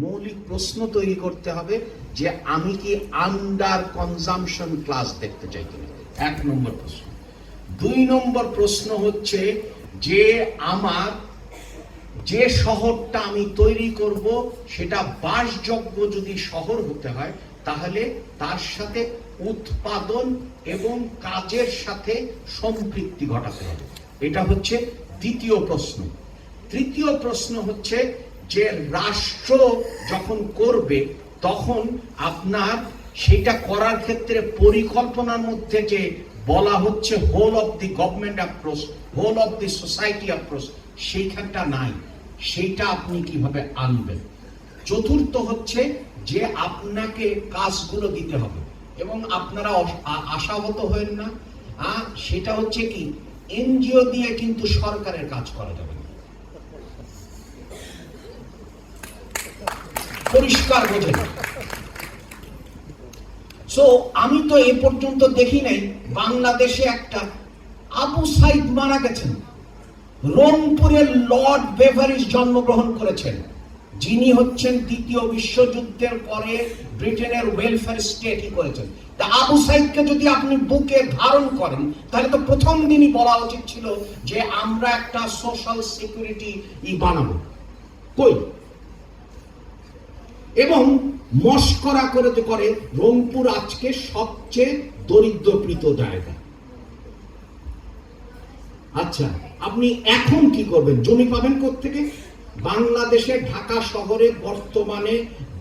মৌলিক প্রশ্ন তৈরি করতে হবে যে আমি কি আন্ডার কনজাম্পশন ক্লাস দেখতে চাই কিনা, 1 নম্বর প্রশ্ন। 2 নম্বর প্রশ্ন হচ্ছে যে আমার যে শহরটা আমি তৈরি করব সেটা বাসযোগ্য যদি শহর হতে হয় তাহলে তার সাথে উৎপাদন এবং কাজের সাথে সম্পৃক্তি ঘটাতে হবে। এটা হচ্ছে 2য় প্রশ্ন। 3য় প্রশ্ন হচ্ছে যে রাষ্ট্র যখন করবে তখন আপনার সেটা করার ক্ষেত্রে পরিকল্পনার মধ্যে যে বলা হচ্ছে whole of the government approach, whole of the society approach, সেইখানটা নাই, সেইটা আপনি কিভাবে আনবেন। 4র্থ হচ্ছে যে আপনাকে কাজগুলো দিতে হবে এবং আপনারা আশাহত হবেন না, সেটা হচ্ছে কি এনজিও দিয়ে কিন্তু সরকারের কাজ করা যাবে না। পরিষ্কার বোঝেন। সো আমি তো এ পর্যন্ত দেখি নাই বাংলাদেশে একটা আবু সাইদ মারা গেছেন, রংপুরের লর্ড বেভারিজ জন্মগ্রহণ করেছেন, যিনি হচ্ছেন 2য় বিশ্বযুদ্ধের পরে ব্রিটেনের ওয়েলফেয়ার স্টেটই করেছেন। তা আবু সাইদকে যদি আপনি বুকে ধারণ করেন তাহলে তো প্রথম দিনই বলা উচিত ছিল যে আমরা একটা সোশ্যাল সিকিউরিটি বানাবো। কই? এবং মস্করা করে রংপুর আজকে সবচেয়ে দরিদ্রপ্রীত জায়গা। আচ্ছা, আপনি এখন কি করবেন? জমি পাবেন কোত্থেকে? বাংলাদেশের ঢাকা শহরে বর্তমানে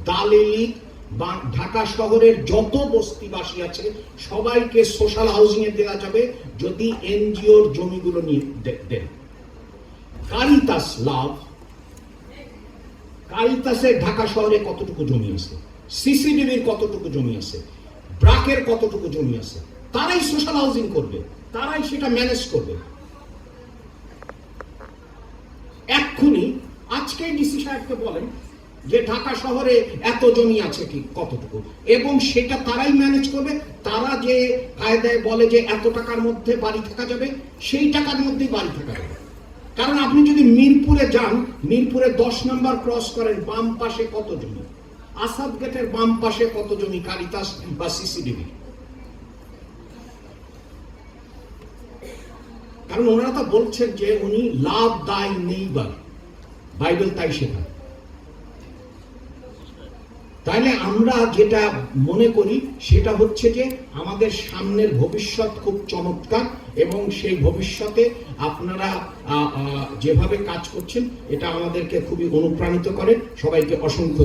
দালিলিক বা ঢাকা শহরের যত বস্তিবাসী আছে সবাইকে সোশ্যাল হাউজিং এ দেওয়া যাবে যদি এনজিওর জমিগুলো নিয়ে দেন। কারিতাস লাভ, কারিতাসের ঢাকা শহরে কতটুকু জমি আছে, সিসিডিবির কতটুকু জমি আছে, ব্রাকের কতটুকু জমি আছে, তারাই সোশ্যাল হাউজিং করবে, তারাই সেটা ম্যানেজ করবে। এক্ষুনি আজকে ডিসি সাহেবকে বলেন যে ঢাকা শহরে এত জমি আছে কি কতটুকু, এবং সেটা তারাই ম্যানেজ করবে। তারা যে কায়দায় বলে যে এত টাকার মধ্যে বাড়ি থাকা যাবে, সেই টাকার মধ্যেই বাড়ি থাকা যাবে। কারণ আপনি যদি মিরপুরে যান, মিরপুরে 10 নম্বর ক্রস করেন, বাম পাশে কত জমি, আসাদ গেটের বাম পাশে কত জমি কারিতাস বা সিসিডিবি। কারণ ওনারা তো বলছেন যে উনি লাভ দাই নেইবার, বাইবেল তাই শেখায়। তাইলে আমরা যেটা মনে করি সেটা হচ্ছে যে আমাদের সামনের ভবিষ্যৎ খুব চমৎকার এবং সেই ভবিষ্যতে আপনারা যেভাবে কাজ করছেন এটা আমাদেরকে খুবই অনুপ্রাণিত করে। সবাইকে অসংখ্য